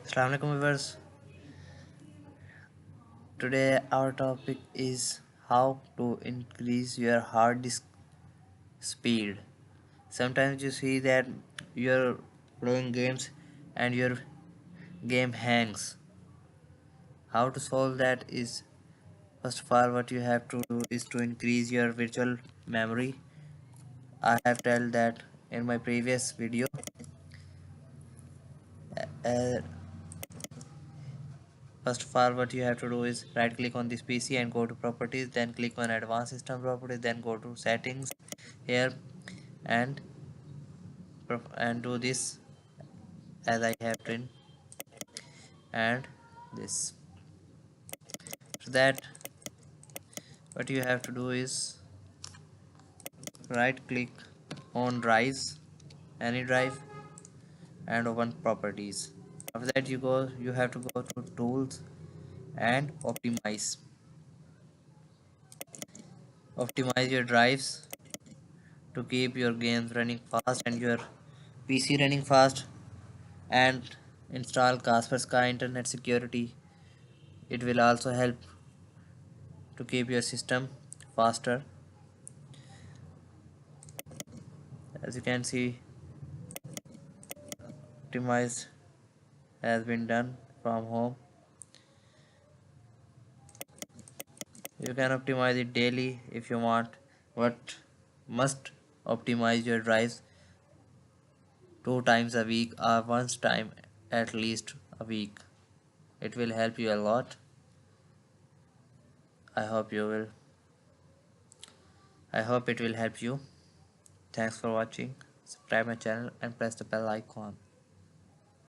Assalamualaikum viewers. Today our topic is how to increase your hard disk speed. Sometimes you see that you're playing games and your game hangs. How to solve that is first of all what you have to do is to increase your virtual memory. I have told that in my previous video. Uh, First of all, what you have to do is right click on this PC and go to properties, then click on advanced system properties, then go to settings here and do this as I have written and this. So that what you have to do is right click on drives, any drive, and open properties. After that you have to go to tools and optimize your drives to keep your games running fast and your PC running fast, and install Kaspersky Internet Security. It will also help to keep your system faster. As you can see, optimized has been done from home. You can optimize it daily if you want, but must optimize your drives 2 times a week or once time at least a week. It will help you a lot. I hope you will. I hope it will help you. Thanks for watching. Subscribe my channel and press the bell icon.